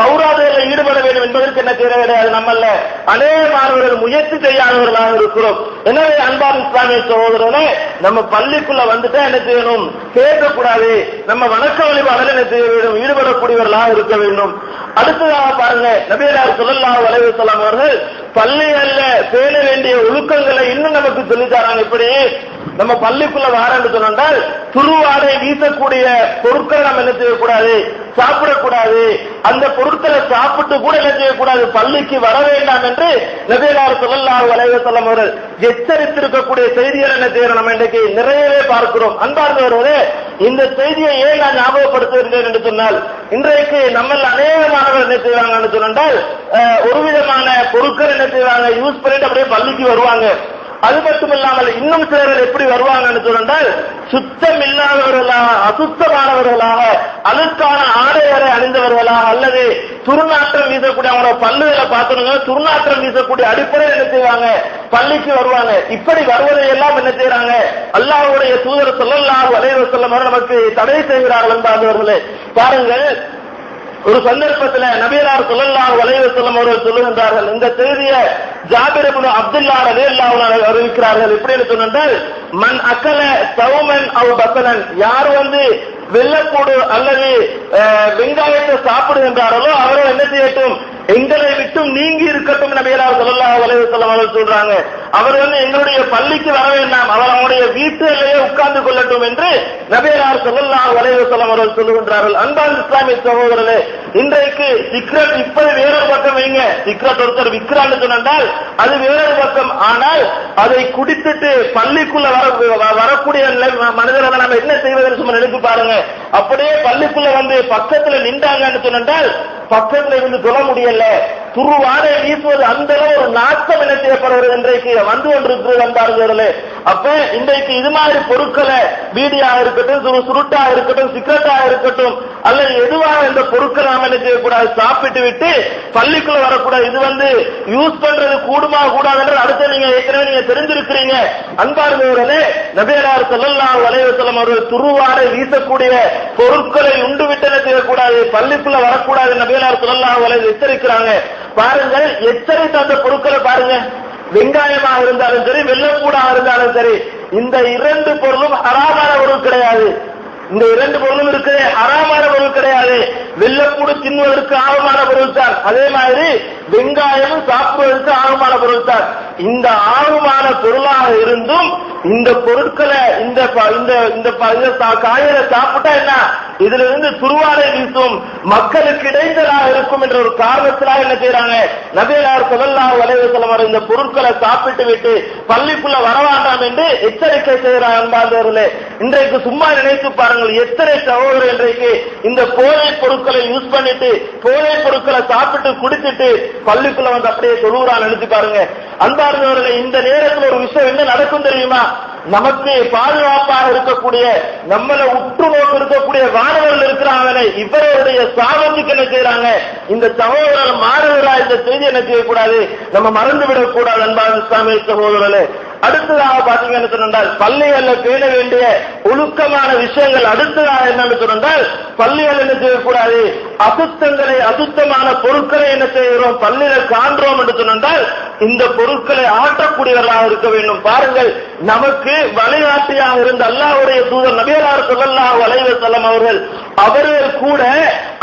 A: ஔராதுகளில் ஈடுபட வேண்டும் என்பதற்கு என்ன தேவை கிடையாது. நம்மள அநேக மாணவர்கள் முயற்சி செய்யாதவர்களாக இருக்கிறோம். எனவே அன்பார்ந்த இஸ்லாமிய சகோதரர்களே, நம்ம பள்ளிக்குள்ள வந்துட்டா என்ன செய்யணும்? பேசக்கூடாது. நம்ம வணக்க வழிபாடுகள் என்ன செய்ய வேண்டும்? ஈடுபடக்கூடியவர்களாக இருக்க வேண்டும். அடுத்ததாக பாருங்க, நபியல்லாஹ் ஸல்லல்லாஹு அலைஹி வஸல்லம் அவர்கள் பள்ளிகள்ல பேண வேண்டிய ஒழுக்கங்களை இன்னும் நமக்கு சொல்லித் தராங்க. இப்படி நம்ம பள்ளிக்குள்ள வாரன்னு சொன்னால் துருவாடை வீசக்கூடிய பொருட்களை நம்ம என்ன செய்யக்கூடாது, சாப்பிடக்கூடாது. அந்த பொருட்களை சாப்பிட்டு கூட என்ன செய்யக்கூடாது, பள்ளிக்கு வர வேண்டாம் என்று நபிகள் ஸல்லல்லாஹு அலைஹி வஸல்லம் அவர்கள் எச்சரித்திருக்கக்கூடிய செய்திகளை என்ன செய்யறோம், நம்ம இன்றைக்கு நிறையவே பார்க்கிறோம். அன்பார்ந்தவர்களே, இந்த செய்தியை ஏன் நான் ஞாபகப்படுத்துகிறேன் என்று சொன்னால், இன்றைக்கு நம்ம அநேக மாணவர்கள் என்ன செய்வாங்கன்னு சொன்னால் ஒரு விதமான பொருட்கள் என்ன செய்வாங்க, யூஸ் பண்ணிட்டு அப்படியே பள்ளிக்கு வருவாங்க. அது மட்டுமில்லாமல் இன்னும் சிலர்கள் எப்படி வருவாங்கன்னு சொன்னால் சுத்தம் இல்லாதவர்களாக, அசுத்தமானவர்களாக, அழுக்கான ஆடைகளை அணிந்தவர்களாக, அல்லது துர்நாற்றம் வீசக்கூடிய அவங்களோட பல்லுகளை பார்த்தோம்னா துர்நாற்றம் வீசக்கூடிய அடிப்படையில் என்ன செய்வாங்க, பள்ளிக்கு வருவாங்க. இப்படி வருவதை எல்லாம் என்ன செய்யறாங்க, அல்லாஹ்வுடைய தூதர் ஸல்லல்லாஹு அலைஹி வஸல்லம் நமக்கு தடை செய்கிறார்கள் என்பார்களே. பாருங்கள், ஒரு சந்தர்ப்பத்தில் நபியலார் ஸல்லல்லாஹு அலைஹி வஸல்லம் அவர்கள் சொல்லுகின்றார்கள், இந்த செய்தியை ஜாபிர் இப்னு அப்துல்லாஹ் ரலியல்லாஹு அன்ஹு அறிவிக்கிறார்கள். எப்படி சொன்னால், மன் அக்கல சௌமன் அவ் பஸலன், யார் வெள்ளக்கூடு அல்லது வெங்காயத்தை சாப்பிடுகின்றார்களோ அவர்கள் என்ன செய்யட்டும், எங்களை விட்டும் நீங்கி இருக்கட்டும் நபியலார் ஸல்லல்லாஹு அலைஹி வஸல்லம் அவர்கள் சொல்றாங்க. அவர் எங்களுடைய பள்ளிக்கு வர வேண்டாம், அவர் அவருடைய வீட்டிலேயே உட்கார்ந்து கொள்ளட்டும் என்று நபியலார் ஸல்லல்லாஹு அலைஹி வஸல்லம் அவர்கள் சொல்லுகின்றார்கள். அன்பார்ந்த இஸ்லாமிய சகோதரர்களே, இன்றைக்கு சிக்ரட் இப்படி வேறொரு பக்கம் வைங்க, சிக்ரட் ஒருத்தர் விக்கிறான்னு சொன்னால் அது வேறொரு பக்கம். ஆனால் அதை குடித்துட்டு பள்ளிக்குள்ள வரக்கூடிய மனிதர்களை நம்ம என்ன செய்வதற்கு சும்மா நினைத்து பாருங்க. அப்படியே பள்ளிக்குள்ள பக்கத்துல நின்றாங்கன்னு சொன்னால் பக்கத்துல இருந்து சொல்ல முடியல, துருவாடை வீசுவது அந்த அளவு ஒரு நாட்டம் என்ன செய்யப்படுகிறது இன்றைக்கு வந்து கொண்டிருக்கிறது என்பார்களே. அப்ப இன்றைக்கு இது மாதிரி பொருட்களை பீடியாக இருக்கட்டும், சுருட்டாக இருக்கட்டும், சிகரெட்டாக இருக்கட்டும், அல்லது எதுவாக இந்த பொருட்களை நாம என்ன செய்யக்கூடாது, சாப்பிட்டு விட்டு பள்ளிக்குள்ள வரக்கூடாது. இது யூஸ் பண்றது கூடுமா கூடாது அடுத்த நீங்க ஏற்கனவே தெரிஞ்சிருக்கிறீங்க. அன்பார்ந்தவர்களே, நபியலார் ஸல்லல்லாஹு அலைஹி வஸல்லம் அவர்கள் துருவாடை வீசக்கூடிய பொருட்களை உண்டு விட்டு என்ன செய்யக்கூடாது, பள்ளிக்குள்ள வரக்கூடாது நபியலார் ஸல்லல்லாஹு அலைஹி எச்சரிக்கிறாங்க. பாருங்கள், எச்சரித்த அந்த பொருட்களை பாருங்க, வெங்காயமாக இருந்தாலும் சரி, வெள்ளக்கூடாக இருந்தாலும் சரி, இந்த இரண்டு பொருளும் ஹராமான பொருள் கிடையாது. இந்த இரண்டு பொருளும் இருக்கு, ஹராமான பொருள் கிடையாது. வெள்ளக்கூடு தின்வதற்கு ஆகமான பொருள் தான், அதே மாதிரி வெங்காயமும் சாப்பிடுவதற்கு ஆகமான பொருள் தான். இந்த ஆகமான பொருளாக இருந்தும் இந்த பொருட்களை இந்த காய்களை சாப்பிட்டா என்ன, இதுல இருந்து துருவாடை வீசும், மக்களுக்கு இடைஞ்சலாக இருக்கும் என்ற ஒரு காரணத்திலாக என்ன செய்யறாங்க, நபியலார் ஸல்லல்லாஹு அலைஹி வஸல்லம் இந்த பொருட்களை சாப்பிட்டு விட்டு பள்ளிக்குள்ள வர வேண்டாம் என்று எச்சரிக்கை செய்கிறார். அன்பார்ந்தவர்களே, இன்றைக்கு சும்மா நினைத்து பாருங்கள், எத்தனை சகோதரர் இன்றைக்கு இந்த போதை பொருட்களை யூஸ் பண்ணிட்டு போதை பொருட்களை சாப்பிட்டு குடிச்சிட்டு பள்ளிக்குள்ள அப்படியே சொல்லுறான் நினைச்சு பாருங்க. அன்பார்ந்தவர்களே, இந்த நேரத்தில் ஒரு விஷயம் என்ன நடக்கும் தெரியுமா, நமக்கு பாதுகாப்பாக இருக்கக்கூடிய, நம்மளை உற்று நோக்கு இருக்கக்கூடிய மாணவர்கள் இருக்கிறாங்களே, இவருடைய சாபத்துக்கு என்ன செய்யறாங்க, இந்த சகோதரர் மாணவர்களா இந்த செய்தி என்ன செய்யக்கூடாது, நம்ம மறந்துவிடக் கூடாது. அன்பான இஸ்லாமிய சகோதரர்களே, அடுத்ததாக பாத்தீங்கன்னு சொன்னால் பள்ளிகள்ல பேண வேண்டிய ஒழுக்கமான விஷயங்கள் அடுத்ததாக என்னன்னு சொன்னால், பள்ளிகள் என்ன செய்யக்கூடாது, அசுத்தங்களை, அசுத்தமான பொருட்களை என்ன செய்கிறோம், பள்ளியில காண்றோம் என்று சொன்னால் இந்த பொருட்களை ஆற்றக்கூடியவர்களாக இருக்க வேண்டும். பாருங்கள், நமக்கு வழிகாட்டியாக இருந்த அல்லாஹ்வுடைய தூதர் நபியலார் ஸல்லல்லாஹு அலைஹி வஸல்லம் அவர்கள் கூட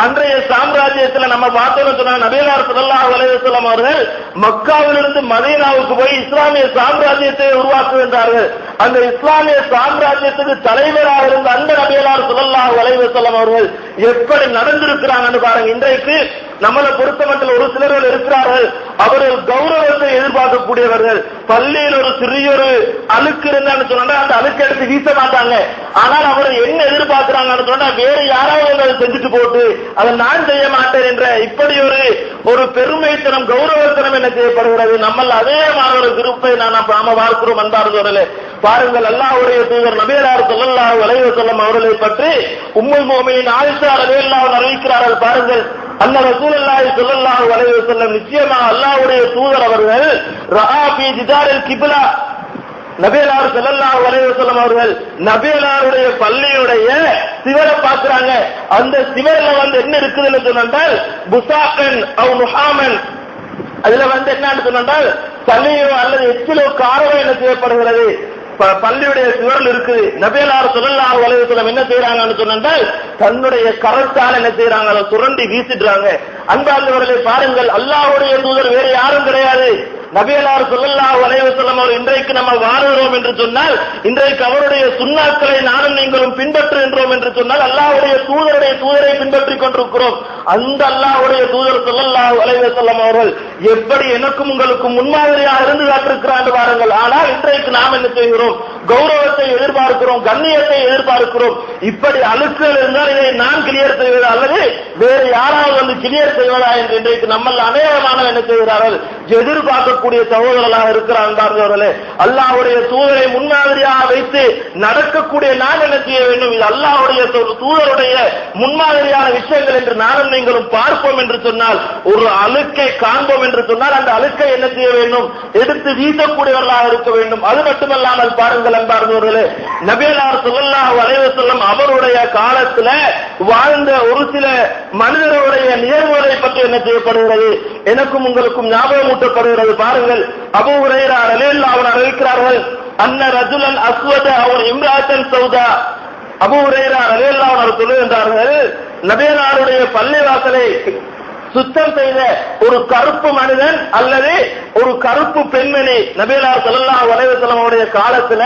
A: அன்றைய சாம்ராஜ்யத்தில் நம்ம பார்த்தோம்னு சொன்னா, நபியலார் ஸல்லல்லாஹு அலைஹி வஸல்லம் அவர்கள் மக்காவிலிருந்து மதீனாவுக்கு போய் இஸ்லாமிய சாம்ராஜ்யத்தை உருவாக்குகின்றார்கள். அந்த இஸ்லாமிய சாம்ராஜ்யத்துக்கு தலைவராக இருந்த அந்த நபியலார் ஸல்லல்லாஹு அலைஹி வஸல்லம் அவர்கள் எப்படி நடந்திருக்கிறாங்கன்னு பாருங்க. இன்றைக்கு நம்மளை பொறுத்தமட்டில் ஒரு சிலர்கள் இருக்கிறார்கள், அவர்கள் கௌரவத்தை எதிர்பார்க்கக்கூடியவர்கள். பள்ளியில் ஒரு சிறியொரு அழுக்கு இருந்தான்னு சொன்னா அந்த அழுக்கு எடுத்து வீச மாட்டாங்க. ஆனால் அவர் என்ன எதிர்பார்க்கிறாங்கன்னு சொன்னா, வேற யாராவது அதை செஞ்சுட்டு போட்டு அதை நான் செய்ய மாட்டேன் என்ற இப்படி ஒரு பெருமைத்தனம், கௌரவத்தனம் என்ன செய்யப்படுகிறது. நம்ம அதே மாதிரி விருப்பை நாம பார்க்கிறோம். அன்பார்ந்தவர்களே, பாருங்கள், அல்லாஹ்வுடைய தூதர் நபியலார் ஸல்லல்லாஹு அலைஹி வஸல்லம் அவர்களை பற்றி உம்முல் முஃமினீன் ஆயிஷா ரலியல்லாஹு அன்ஹா அறிவிக்கிறார்கள். பாருங்கள், அன்ன ரசூலுல்லாஹி ஸல்லல்லாஹு அலைஹி வஸல்லம் நிச்சயமாக அல்லாஹ்வுடைய தூதர் அவர்கள் ரஆ ஃபீ ஜிதாரில் கிப்லா, நபியலார் ஸல்லல்லாஹு அலைஹி வஸல்லம் அவர்கள் நபியலாருடைய பள்ளியுடைய சிவரை பார்க்கிறாங்க. அந்த சிவரில் என்ன இருக்குதுன்னு சொன்னால் புசாக்கன் அவ் நுஹாமன், அதுல என்னன்னு சொன்னால் சளியோ அல்லது எச்சிலோ காரவோ என்ன செய்யப்படுகிறது, பள்ளியுடைய சுவரில் இருக்குது. நபியலார் ஸல்லல்லாஹு அலைஹி வஸல்லம் என்ன செய்யறாங்கன்னு சொன்னால் தன்னுடைய கரத்தால் என்ன செய்யறாங்க, அதை சுரண்டி வீசிடுறாங்க. அன்பார்ந்தவர்களை பாருங்கள், அல்லாஹ்வுடைய தூதர் வேற யாரும் கிடையாது, நபியலார் ஸல்லல்லாஹு அலைஹி வஸல்லம் அவர் இன்றைக்கு நம்ம வாழுகிறோம் என்று சொன்னால், இன்றைக்கு அவருடைய சுன்னாக்களை நானும் நீங்களும் பின்பற்றுகின்றோம் என்று சொன்னால், அல்லாஹ்வுடைய தூதரை பின்பற்றிக் கொண்டிருக்கிறோம். அந்த அல்லாஹ்வுடைய தூதர் ஸல்லல்லாஹு அலைஹி வஸல்லம் அவர்கள் எப்படி எனக்கும் உங்களுக்கும் முன்மாதிரியாக இருந்து காட்டிருக்கிறார் பாருங்கள். ஆனால் இன்றைக்கு நாம் என்ன செய்கிறோம்? கௌரவத்தை எதிர்பார்க்கிறோம், கண்ணியத்தை எதிர்பார்க்கிறோம். இப்படி அழுக்குகள் இருந்தால் இதை நான் கிளியர் செய்வது அல்லது வேறு யாராவது வந்து கிளியர் செய்வதா என்று இன்றைக்கு நம்மள அநேகமான என்ன செய்கிறார்கள்? எதிர்பார்க்கக்கூடிய சகோதரர்களாக இருக்கிறார்களே. அல்லாஹ்வுடைய தூதரை முன்மாதிரியாக வைத்து நடக்கக்கூடிய நான் என்ன செய்ய வேண்டும்? இது அல்லாஹ்வுடைய தூதருடைய முன்மாதிரியான விஷயங்கள் என்று நானும் நீங்களும் பார்ப்போம் என்று சொன்னால், ஒரு அழுக்கை காண்போம் என்று சொன்னால் அந்த அழுக்கை என்ன செய்ய வேண்டும்? எடுத்து வீசக்கூடியவர்களாக இருக்க வேண்டும். அது மட்டுமல்லாமல் பாருங்கள் அன்பார்ந்தவர்களே, நபியலார் ஸல்லல்லாஹு அலைஹி வஸல்லம் அவருடைய காலத்தில் வாழ்ந்த ஒரு சில மனிதர்களுடைய நிகழ்வுகளை பற்றி என்ன செய்யப்படுகிறது? எனக்கும் உங்களுக்கும் ஞாபகமூட்டப்படுகிறது. பாருங்கள், அபூ ஹுரைரா ரலியல்லாஹு அன்ஹு அறிவிக்கிறார்கள், அன்ன ரஜுலன் அஸ்வத அவர் இம்ராத்தன் சௌதா. அபூ ஹுரைரா ரலியல்லாஹு அன்ஹு சொல்லுகின்றார்கள், நபியலாருடைய பள்ளிவாசலை சுத்தம் செய்த ஒரு கருப்பு மனிதன் அல்லது ஒரு கருப்பு பெண்மணி நபியலார் ஸல்லல்லாஹு அலைஹி வஸல்லம் அவருடைய காலத்துல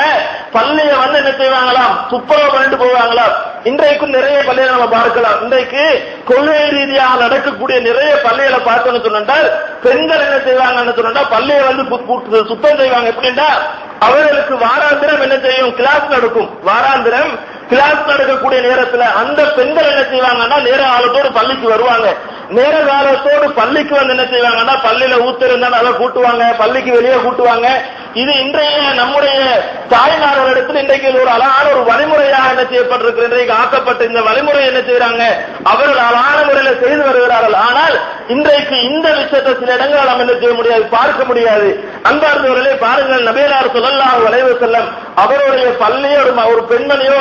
A: பள்ளியை வந்து என்ன செய்வாங்களாம்? துப்புரவு பண்ணிட்டு போவாங்களாம். இன்றைக்கும் நிறைய பள்ளிகளை நம்ம பார்க்கலாம். இன்றைக்கு கொள்கை ரீதியாக நடக்கக்கூடிய நிறைய பள்ளிகளை பார்த்தோன்னு சொன்னால், பெண்கள் என்ன செய்வாங்கன்னு சொன்னா பள்ளியை வந்து சுத்தம் செய்வாங்க. எப்படின்னா, அவர்களுக்கு வாராந்திரம் என்ன செய்யும்? கிளாஸ் நடக்கும். வாராந்திரம் கிளாஸ் நடக்கக்கூடிய நேரத்தில் அந்த பெண்கள் என்ன செய்வாங்கன்னா நேர காலத்தோடு பள்ளிக்கு வருவாங்க. நேர காலத்தோடு பள்ளிக்கு வந்து என்ன செய்வாங்கன்னா, பள்ளியில ஊத்திருந்தால் அதை கூட்டுவாங்க, பள்ளிக்கு வெளியே கூட்டுவாங்க. இது இன்றைய நம்முடைய தாய்மார்களிடத்தில் இன்றைக்கு ஒரு அழகான ஒரு வழிமுறையாக என்ன செய்யப்பட்டிருக்கிறது? இன்றைக்கு ஆக்கப்பட்ட இந்த வழிமுறை என்ன செய்யறாங்க? அவர்கள் அழகான முறையில் செய்து வருகிறார்கள். ஆனால் இன்றைக்கு இந்த விஷயத்தை சில இடங்கள் நாம் என்ன செய்ய முடியாது, பார்க்க முடியாது. அன்பார்ந்தவர்களே பாருங்கள், நபியலார் ஸல்லல்லாஹு அலைஹி வஸல்லம் அவருடைய பள்ளியோடு ஒரு பெண்மணியோ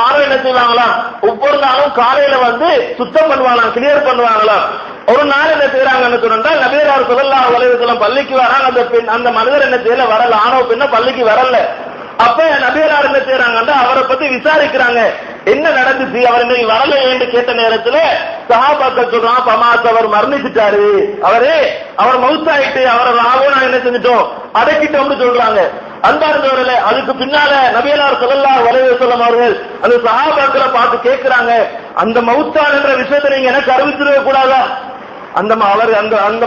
A: ஆரோ என்ன செய்வாங்களாம்? ஒவ்வொரு நாளும் காலையில வந்து சுத்தம் பண்ணுவாங்களாம், கிளியர் பண்ணுவாங்களாம். ஒரு நாள் என்ன செய்யறாங்கன்னு சொன்னால், நபியலார் ஸல்லல்லாஹு அலைஹி வஸல்லம் பள்ளிக்கு வராங்க. அந்த பெண் அந்த மனிதர் என்ன செய்யல, வரல, ஆணவ பெண்ண பள்ளிக்கு வரல. அப்ப நபியலார் என்ன செய்யறாங்க? அவரை பத்தி விசாரிக்கிறாங்க, என்ன நடந்துச்சு, அவர் இன்னைக்கு வரல என்று கேட்ட நேரத்தில் சஹாபாக்கள் சொல்றான், பமாத் அவர் மரணிச்சுட்டாரு, அவர் மௌத்தாயிட்டு, அவரை ராவோனா என்ன செஞ்சிட்டோம், அடக்கிட்டோம்னு சொல்றாங்க. அன்பார்ந்தவர்களே, அதுக்கு பின்னால நபியலார் ஸல்லல்லாஹு அலைஹி வஸல்லம் அவர்கள் அந்த சஹாபாக்களை பார்த்து கேட்கிறாங்க, அந்த மௌத்தான் என்ற விஷயத்தை நீங்க எனக்கு அறிவிச்சிருக்க கூடாதா? அந்த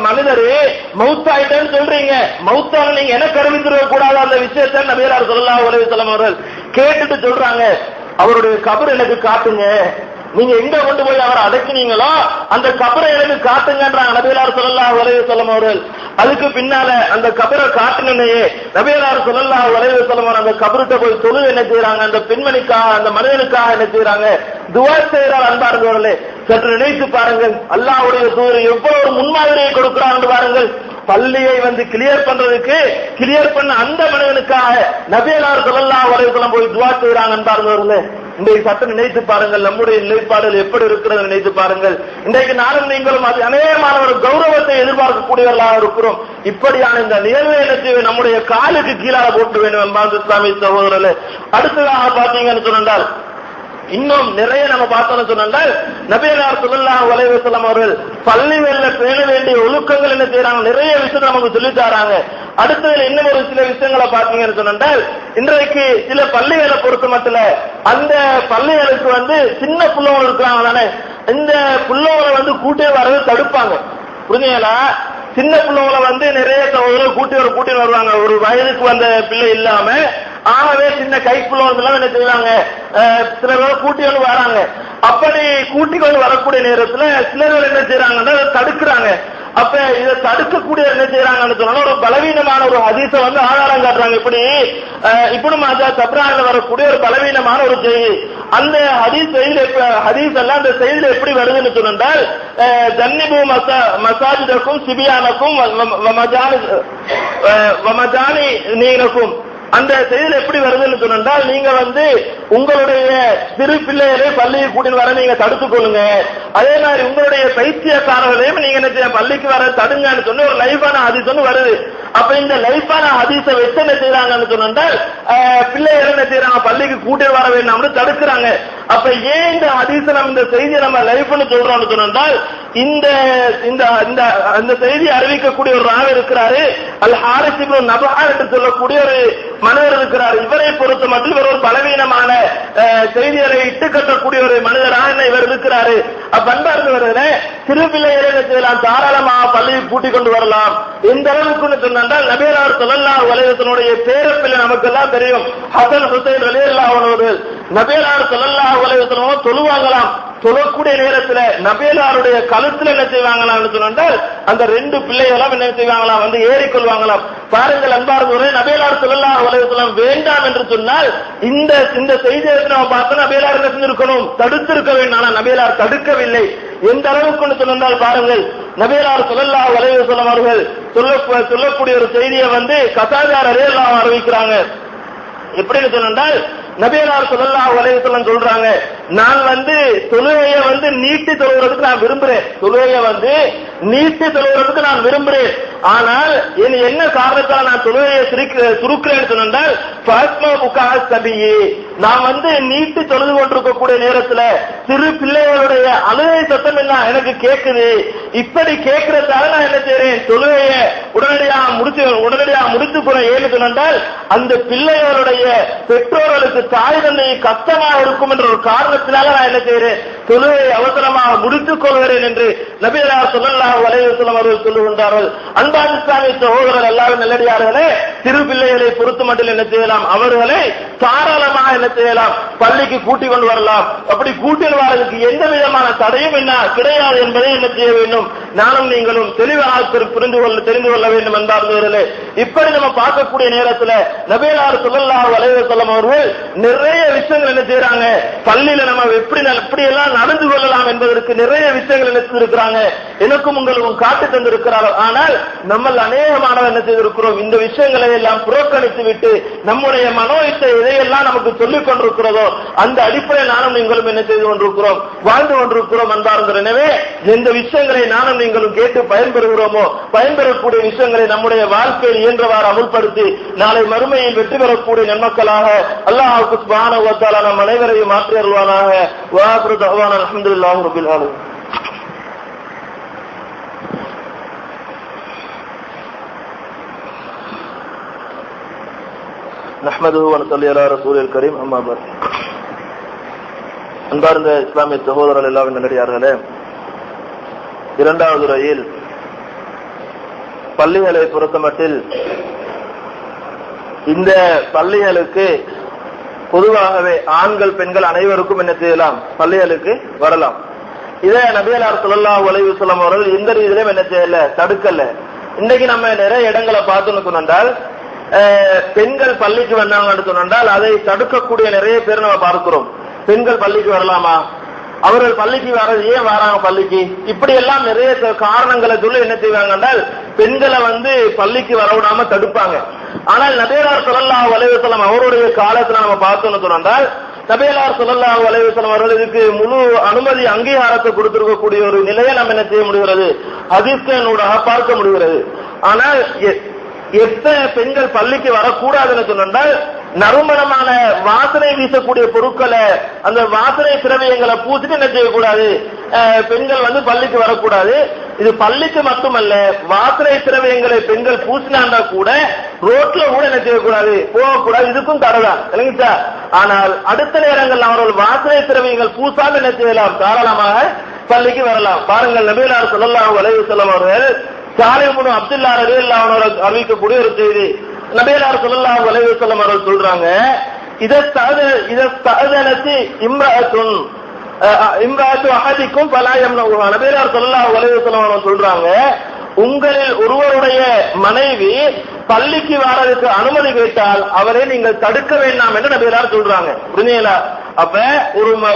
A: மனிதரு மௌத்தாயிட்டேன்னு சொல்றீங்க, மௌத்தான நீங்க எனக்கு அறிவிச்சிருக்க கூடாதா அந்த விஷயத்தை? நபியலார் ஸல்லல்லாஹு அலைஹி வஸல்லம் அவர்கள் கேட்டுட்டு சொல்றாங்க, அவருடைய கபர் எனக்கு காட்டுங்க, நீங்க எங்க கொண்டு போய் அவரை அடக்கினீங்களோ அந்த கபரை எனக்கு காட்டுங்கன்றாங்க நபியலார் ஸல்லல்லாஹு அலைஹி வஸல்லம் அவர்கள். அதுக்கு பின்னால அந்த கபரை காட்டினே நபியலார் ஸல்லல்லாஹு அலைஹி வஸல்லம் அந்த கபர்கிட்ட போய் தொழுது என்ன செய்யறாங்க? அந்த பெண்மணிக்காக, அந்த மனிதனுக்காக என்ன செய்யறாங்க? துஆ செய்யறார். அன்பார்ந்தவர்களே, சற்று நினைத்து பாருங்கள், அல்லாஹ்வுடைய தூதர் எவ்வளவு முன்மாதிரியை கொடுக்கிறாங்க பாருங்கள். பள்ளியை வந்து கிளியர் பண்றதுக்கு, கிளியர் பண்ண அந்த மனிதனுக்காக நபியலார் ஸல்லல்லாஹு அலைஹி வஸல்லம் போய் துஆ செய்யறாங்க. அன்பார்ந்தவர்களே, இன்றைக்கு சற்று நினைத்து பாருங்கள், நம்முடைய நிலைப்பாடுகள் எப்படி இருக்கிறது நினைத்து பாருங்கள். இன்றைக்கு நானும் நீங்களும் அது அநேகமான ஒரு கௌரவத்தை எதிர்பார்க்கக்கூடியவர்களாக இருக்கிறோம். இப்படியான இந்த நிகழ்வை என்ன செய்ய நம்முடைய காலுக்கு கீழாக போட்டு வேண்டும் என்பது இஸ்லாமிய சகோதரர்களே. அடுத்ததாக பார்த்தீங்கன்னு சொன்னால், இன்னும் நிறைய நம்ம பார்த்தோம்னு சொன்னால், நபியலார் ஸல்லல்லாஹு அலைஹி வஸல்லம் அவர்கள் பள்ளிகளில் பேண வேண்டிய ஒழுக்கங்கள் என்ன செய்யறாங்க? நிறைய விஷயத்தை நமக்கு சொல்லி தராங்க. அடுத்தது இன்னும் ஒரு சில விஷயங்களை பார்த்தீங்கன்னு சொன்னால், இன்றைக்கு சில பள்ளிகளை பொறுத்த மட்டும் அந்த பள்ளிகளுக்கு வந்து சின்ன பிள்ளைகள் இருக்கிறாங்க தானே, இந்த பிள்ளைகளை வந்து கூட்டி வரது தடுப்பாங்க. புரிஞ்சுங்களா? சின்ன பிள்ளைகளை வந்து நிறைய சகோதரர்கள் கூட்டி வருவாங்க, ஒரு வயதுக்கு வந்த பிள்ளை இல்லாம. ஆகவே சின்ன கைப்புள்ளவர்கள் என்ன செய்வாங்க? சில பேர் கூட்டி கொண்டு வராங்க. அப்படி கூட்டி கொண்டு வரக்கூடிய நேரத்தில் சிலர்கள் என்ன செய்யறாங்கன்னா தடுக்கிறாங்க. அப்ப இதை தடுக்கக்கூடிய என்ன செய்யறாங்கன்னு சொன்னா, ஒரு பலவீனமான ஒரு ஹதீஸை வந்து ஆதாரம் காட்டுறாங்க. இப்படி தப்ரான்ல வரக்கூடிய ஒரு பலவீனமான ஒரு செய்தி, அந்த ஹதீஸ் எல்லாம் அந்த செய்தியில எப்படி வருதுன்னு சொன்னால், ஜன்னிபு மசாஜிதக்கும் சிபியானக்கும் வமஜானி நீனக்கும், அந்த செய்தியில் எப்படி வருதுன்னு சொன்னால், நீங்க வந்து உங்களுடைய சிறு பிள்ளைகளை பள்ளியை கூட்டின்னு வர நீங்க தடுத்துக் கொள்ளுங்க, அதே மாதிரி உங்களுடைய பைத்தியக்காரர்களையும் நீங்க என்ன பள்ளிக்கு வர தடுங்கன்னு சொன்ன ஒரு லைஃபான ஹதீஸ் ஒன்று வருது. அப்ப இந்த லைஃபான ஹதீஸை வச்சு என்ன செய்யறாங்கன்னு சொன்னால், பிள்ளைகள் என்ன செய்யறாங்க? பள்ளிக்கு கூட்டிட்டு வர வேண்டாம்னு தடுக்கிறாங்க. அப்ப ஏன் இந்த ஹதீஸை நம்ம இந்த செய்தியை நம்ம லைஃப்னு சொல்றோம்னு சொன்னால், இந்த இந்த செய்தி அறிவிக்கக்கூடிய ஒரு ராவி இருக்கிறாரு, அல் ஹாரிஸ் இப்னு நபஹா என்று சொல்லக்கூடிய ஒரு மனிதர் இருக்கிறார். இவரை பொறுத்த மட்டும் இவர் ஒரு பலவீனமான செய்திகளை இட்டு கட்டக்கூடிய ஒரு மனிதராக இவர் இருக்கிறாரு. அன்பர்களே, சிறு பிள்ளைகளை செய்யலாம், தாராளமாக பள்ளியை கூட்டிக் கொண்டு வரலாம். எந்த அளவுக்கு சொன்னால் நபியல்லாஹு ஸல்லல்லாஹு அலைஹி வஸல்லம் பேரப்பிள்ளை நமக்கெல்லாம் தெரியும், ஹசன் ஹுசைன் ரலியல்லாஹு அன்ஹு. நபியல்லாஹு ஸல்லல்லாஹு அலைஹி வஸல்லம் தொழுவாங்களாம். தொழக்கூடிய நேரத்தில் நபியல்லாருடைய கழுத்துல என்ன செய்வாங்களாம் சொன்னால் அந்த ரெண்டு பிள்ளைகளும் என்ன செய்வாங்களாம் வந்து ஏறிக்கொள்வாங்களாம். பாருங்கள் அன்பார்ந்தவர்களே, நபியல்லாஹு ஸல்லல்லாஹு அலைஹி வஸல்லம் வேண்டாம் என்று சொன்னால் இந்த செய்தியை நம்ம பார்த்தோம், நபியல்லார் என்ன செஞ்சிருக்கணும், தடுத்திருக்க வேண்டும். ஆனால் நபியல்லார் தடுக்கவில்லை. எந்த அளவுக்கு சொன்னால் பாருங்கள், நபியல்லாஹு ஸல்லல்லாஹு அலைஹி வஸல்லம் அவர்கள் சொல்லக்கூடிய ஒரு செய்தியை வந்து கதாதா ரலியல்லாஹு அன்ஹு அறிவிக்கிறாங்க. எப்படின்னு சொன்னால் நபியல்லாஹு ஸல்லல்லாஹு அலைஹி வஸல்லம் சொல்றாங்க, நான் வந்து தொழுகையை வந்து நீட்டி தொழுகிறதுக்கு நான் விரும்புறேன், தொழுகையை வந்து நீட்டி தொழுகிறதுக்கு நான் விரும்புறேன். ஆனால் என்ன காரணத்தால் நான் தொழுகையை சுருக்கிறேன்னு சொன்னால் நான் வந்து நீட்டி தொழுது கொண்டிருக்கக்கூடிய நேரத்தில் சிறு பிள்ளைகளுடைய அழுகை சத்தம் என்ன எனக்கு கேட்குது. இப்படி கேட்கிறதால நான் என்ன செய்யறேன், தொழுகையை உடனடியாக முடித்து போறேன். ஏன்னு சொன்னால் அந்த பிள்ளைகளுடைய பெற்றோர்களுக்கு தாய் தந்தை கஷ்டமாக இருக்கும் என்ற ஒரு காரணத்தினால நான் என்ன செய்யறேன், தொழுகையை அவசரமாக முடித்துக் கொள்கிறேன் என்று நபியல்லாஹு ஸல்லல்லாஹு அலைஹி வஸல்லம் அவர்கள் சொல்லுகின்றார்கள். அன்பான இஸ்லாமிய சகோதரர்கள் எல்லாரும் நல்லடியார்களே, சிறு பிள்ளைகளை பொறுத்த மட்டும் என்ன செய்யலாம், அவர்களை தாராளமாக என்ன செய்யலாம், பள்ளிக்கு கூட்டிக் கொண்டு வரலாம். அப்படி கூட்டில் வரதுக்கு எந்த விதமான தடையும் என்ன கிடையாது என்பதை என்ன செய்ய வேண்டும், நானும் நீங்களும் தெளிவாக தெரிந்து கொள்ள வேண்டும் என்பார்களே. இப்படி நம்ம பார்க்கக்கூடிய நேரத்தில் நபியல்லாஹு ஸல்லல்லாஹு அலைஹி வஸல்லம் அவர்கள் நிறைய விஷயங்கள் என்ன செய்யறாங்க, பள்ளியில நம்ம எப்படி எல்லாம் நடந்து கொள்ளலாம் என்பதற்கு நிறைய விஷயங்கள் என்ன செய்திருக்கிறாங்க, எனக்கும் உங்களுக்கும் காட்டி தந்திருக்கிறார்கள். ஆனால் நம்ம அநேகமானவர் என்ன செய்திருக்கிறோம், இந்த விஷயங்களை எல்லாம் புறக்கணித்து விட்டு நம்முடைய மனோயத்தை எதையெல்லாம் நமக்கு சொல்லிக் கொண்டிருக்கிறதோ அந்த அடிப்படையில் நானும் நீங்களும் என்ன செய்து கொண்டிருக்கிறோம், வாழ்ந்து கொண்டிருக்கிறோம் என்பார்கள். எனவே எந்த விஷயங்களை நானும் நீங்களும் கேட்டு பயன்பெறுகிறோமோ பயன்பெறக்கூடிய விஷயங்களை நம்முடைய வாழ்க்கையில் இயன்றவாறு அமுல்படுத்தி நாளை மறுமையில் வெற்றி பெறக்கூடிய நன்மக்களாக அல்லாஹ் சுப்ஹானஹு வ தஆலா நம் அனைவரையும் மாற்றி அருள்வானாக. வஆகிரு தஅவானா அல்ஹம்துலில்லாஹி ரப்பில் ஆலமீன். நஹ்மதுஹு வ நஸல்லி அலா ரசூலில் கரீம். அம்மா பஅத். அன்பார்ந்த இஸ்லாமிய சகோதரர்கள் எல்லாம் நல்லடியார்களே, இரண்டாவது உரையில் பள்ளிகளை பொறுத்தமட்டில் இந்த பள்ளிகளுக்கு பொதுவாகவே ஆண்கள் பெண்கள் அனைவருக்கும் என்ன செய்யலாம், பள்ளிகளுக்கு வரலாம். இதே நபியல்லாஹு ஸல்லல்லாஹு அலைஹி வஸல்லம் அவர்கள் இந்த ரீதியிலும் என்ன செய்யல, தடுக்கல. இன்னைக்கு நம்ம நிறைய இடங்களை பார்த்தோம்னு சொன்னால் பெண்கள் பள்ளிக்கு வந்தாங்கன்னு சொன்னால் அதை தடுக்கக்கூடிய நிறைய பேர் நம்ம பார்க்கிறோம். பெண்கள் பள்ளிக்கு வரலாமா, அவர்கள் பள்ளிக்கு வர்றது ஏன் வராங்க பள்ளிக்கு, இப்படி எல்லாம் நிறைய காரணங்களை சொல்லி என்ன செய்வாங்க என்றால் பெண்களை வந்து பள்ளிக்கு வரவிடாம தடுப்பாங்க. ஆனால் நபியல்லாஹு ஸல்லல்லாஹு அலைஹி வஸல்லம் அவருடைய காலத்துல நம்ம பார்த்தோம்னு சொன்னால் நபியல்லாஹு ஸல்லல்லாஹு அலைஹி வஸல்லம் அவர்கள் இதுக்கு முழு அனுமதி அங்கீகாரத்தை கொடுத்திருக்கக்கூடிய ஒரு நிலையை நம்ம என்ன செய்ய முடிகிறது, ஹதீஸ்களூடாக பார்க்க முடிகிறது. ஆனால் எத்தனை பெண்கள் பள்ளிக்கு வரக்கூடாதுன்னு சொன்னால் நறுமணமான வாசனை வீசக்கூடிய பொருட்களை அந்த வாசனை திரவியங்களை பூசிட்டு என்ன செய்யக்கூடாது, பெண்கள் வந்து பள்ளிக்கு வரக்கூடாது. இது பள்ளிக்கு மட்டுமல்ல, வாசனை திரவியங்களை பெண்கள் பூசினாண்டா கூட ரோட்ல கூட என்ன செய்யக்கூடாது, போகக்கூடாது, இதுக்கும் தடைதான் இல்லைங்களா. ஆனால் அடுத்த நேரங்கள் அவர்கள் வாசனை திரவியங்கள் பூசாமல் என்ன செய்யலாம், தாராளமாக பள்ளிக்கு வரலாம். பாருங்கள், நபியல்லாஹு ஸல்லல்லாஹு அலைஹி வஸல்லம் அவர்கள் சாலிஹ் இப்னு அப்துல்லாஹ் ரலியல்லாஹு அன்ஹு அறிவிக்கக்கூடிய ஒரு செய்தி, நபியல்லாஹு ஸல்லல்லாஹு அலைஹி வஸல்லம் அவர்கள் சொல்றாங்க, இதஸ்தஅதனத் இம்ராஅத்து அஹதிக்கும் ஃபலா யம்னஉஹா. நபியல்லாஹு ஸல்லல்லாஹு அலைஹி வஸல்லம் அவர்கள் சொல்றாங்க, உங்களில் ஒருவருடைய மனைவி பள்ளிக்கு வரதுக்கு அனுமதி கேட்டால் அவரை நீங்கள் தடுக்க வேண்டாம் என்று நபியல்லாஹு சொல்றாங்க. புரியுங்களா? அப்ப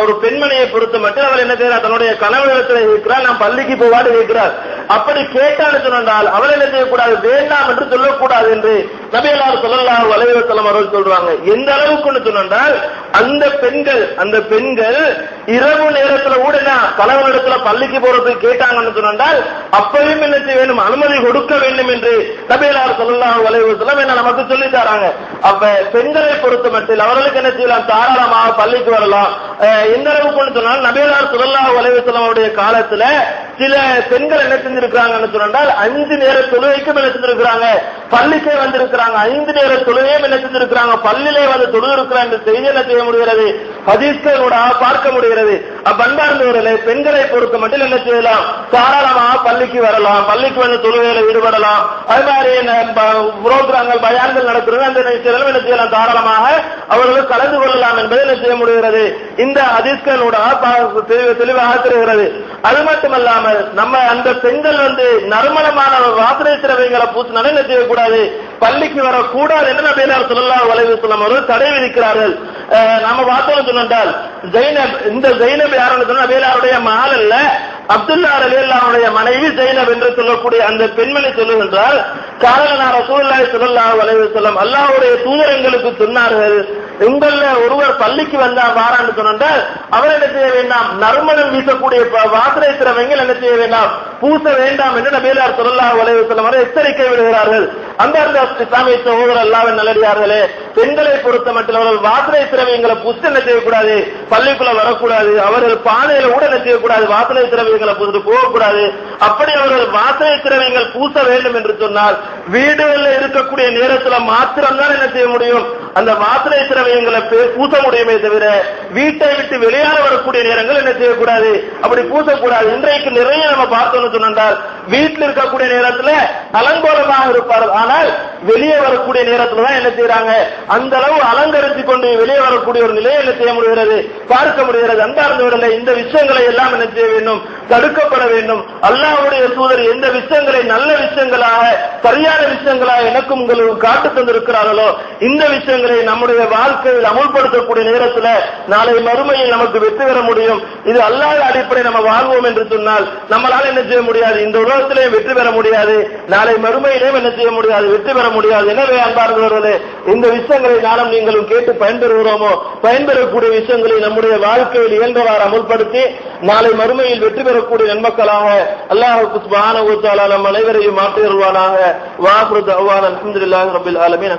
A: ஒரு பெண்மணியை பொறுத்த மட்டும் அவர் என்ன செய்யறார், தன்னுடைய கணவனிடத்தில் இருக்கிறார், நான் பள்ளிக்கு போவாடு கேட்கிறார். அப்படி கேட்டால் சொன்னால் அவள் என்ன செய்யக்கூடாது, வேண்டாம் என்று சொல்லக்கூடாது என்று நபியல்லாஹு ஸல்லல்லாஹு அலைஹி வஸல்லம் அவர்கள் சொல்றாங்க. எந்த அளவுக்கு சொன்னால் அந்த பெண்கள் இரவு நேரத்துல கூட கணவனிடத்துல பள்ளிக்கு போறதுக்கு கேட்டாங்கன்னு சொன்னால் அப்பவும் என்ன செய்ய வேண்டும், அனுமதி கொடுக்க வேண்டும் என்று நபியல்லாஹு ஸல்லல்லாஹு அலைஹி வஸல்லம் என்ன நமக்கு சொல்லி தராங்க. அப்ப பெண்களை பொறுத்த மட்டும் அவர்களுக்கு என்ன செய்யலாம், தாராளமாக பள்ளிக்கு வரலாம். எந்த அளவுக்கு சொன்னால் நபியல்லாஹு ஸல்லல்லாஹு அலைஹி வஸல்லம் அவருடைய காலத்துல சில பெண்கள் என்ன செஞ்சிருக்கிறாங்கன்னு சொன்னால் 5 நேர தொழுகைக்கும் என்ன செஞ்சிருக்கிறாங்க, பள்ளிக்கே வந்திருக்கிறாங்க. 5 நேர தொழுகையும் என்ன செஞ்சிருக்கிறாங்க, பள்ளியிலே வந்து தொழு இருக்கிறாங்க என்ற செய்தி என்ன செய்ய முடிகிறது, ஹதீஸ்களோட பார்க்க முடிகிறது. அன்பர்ந்தவர்களே, பெண்களை பொறுத்த மட்டும் என்ன செய்யலாம், தாராளமாக பள்ளிக்கு வரலாம், பள்ளிக்கு வந்து தொழுகையில ஈடுபடலாம். அது மாதிரி புரோகிராம்கள் பயான்கள் நடக்கிறது, அந்த நிகழ்ச்சிகளும் என்ன செய்யலாம், தாராளமாக அவர்கள் கலந்து கொள்ளலாம் என்பதை என்ன செய்ய முடிகிறது, இந்த ஹதீஸ்களோட தெளிவாக தெரிகிறது. அது மட்டுமல்லாமல் நம்ம அந்த பெண்கள் வந்து நறுமணமான வாசனை திரவியங்களை பூசினாலும் என்ன செய்யக்கூடாது, பள்ளிக்கு வரக்கூடாது என்று நபிகள் ஸல்லல்லாஹு அலைஹி வஸல்லம் அவர்கள் தடை விதிக்கிறார்கள். நாம பார்த்தோம் சொன்னால் ஜைனப், இந்த ஜைனப் யாருன்னு சொன்னா நபிகளுடைய மகள் அல்ல, அப்துல்லா ரலியல்லாஹு அன்ஹுடைய மனைவி ஜைனப் என்று சொல்லக்கூடிய அந்த பெண்மணி சொல்லுகின்றால், காரண ரசூலுல்லாஹி ஸல்லல்லாஹு அலைஹி வஸல்லம் அல்லாஹ்வுடைய தூதர் எங்களுக்கு சொன்னார்கள், உங்கள ஒருவர் பள்ளிக்கு வந்தா வாரான்னு சொன்னால் அவர் என்ன செய்ய வேண்டாம், நறுமணம் வீசக்கூடிய வாசனை திரவியங்கள் என்ன செய்ய வேண்டாம், பூச வேண்டாம் என்று நபிகள் ஸல்லல்லாஹு அலைஹி வஸல்லம் அவர்கள் எச்சரிக்கை விடுகிறார்கள். அந்த இஸ்லாமிய சகோதரர் அல்லாஹ்வின் நல்லடியார்களே, பெண்களை பொறுத்த மட்டும் அவர்கள் வாசனை திரவியங்களை பூசி என்ன செய்யக்கூடாது, பள்ளிக்குள்ள வரக்கூடாது. அவர்கள் பாதையில கூட என்ன செய்யக்கூடாது, வாசனை திரவியங்களை பூசிட்டு போகக்கூடாது. அப்படி அவர்கள் வாசனை திரவியங்கள் பூச வேண்டும் என்று சொன்னால் வீடுகளில் இருக்கக்கூடிய நேரத்தில் மாத்திரம்தான் என்ன செய்ய முடியும், அந்த வாசனை திரவியங்களை பூச முடியுமே தவிர வீட்டை விட்டு வெளியாற வரக்கூடிய நேரங்கள் என்ன செய்யக்கூடாது, அப்படி பூசக்கூடாது. இன்றைக்கு நிறைய நம்ம பார்த்தோம்னு சொன்னால் வீட்டில் இருக்கக்கூடிய நேரத்தில் அலங்கோலமாக இருப்பார்கள், ஆனால் வெளியே வரக்கூடிய நேரத்தில் தான் என்ன செய்யறாங்க, அந்த அளவு அலங்கரித்துக் கொண்டு வெளியே வரக்கூடிய ஒரு நிலையை என்ன செய்ய முடிகிறது, பார்க்க முடிகிறது. அன்பார்ந்தவர்களே, இந்த விஷயங்களை எல்லாம் என்ன செய்ய வேண்டும், தடுக்கப்பட வேண்டும். அல்லாஹ்வுடைய தூதர் எந்த விஷயங்களை நல்ல விஷயங்களாக சரியான விஷயங்களாக எனக்கும் உங்களுக்கு காட்டு தந்திருக்கிறார்களோ இந்த விஷயங்களை நம்முடைய வாழ்க்கையில் அமுல்படுத்தக்கூடிய நேரத்தில் நாளை மறுமையில் நமக்கு வெற்றி பெற முடியும். இது அல்லாஹ் அடிப்படை நம்ம வாழ்வோம் என்று சொன்னால் நம்மளால என்ன செய்ய முடியாது, இந்த உலகத்திலே வெற்றி பெற முடியாது, நாளை மறுமையிலேயும் என்ன செய்ய முடியாது, வெற்றி பெற முடியாது. எனவே அன்பார்ந்தவர்களே, இந்த விஷயங்களை நானும் நீங்களும் கேட்டு பயன்பெறுகிறோமோ பயன்பெறக்கூடிய விஷயங்களை நம்முடைய வாழ்க்கையில் இயன்றவாறு அமுல்படுத்தி நாளை மறுமையில் வெற்றி பெறக்கூடிய நன்மக்களாக அல்லாஹ் சுப்ஹானஹு வ தஆலா நம் அனைவரையும் மாற்றியருள்வானாக. வாஹிரு தஅவானா அல்ஹம்துலில்லாஹி ரப்பில் ஆலமீன்.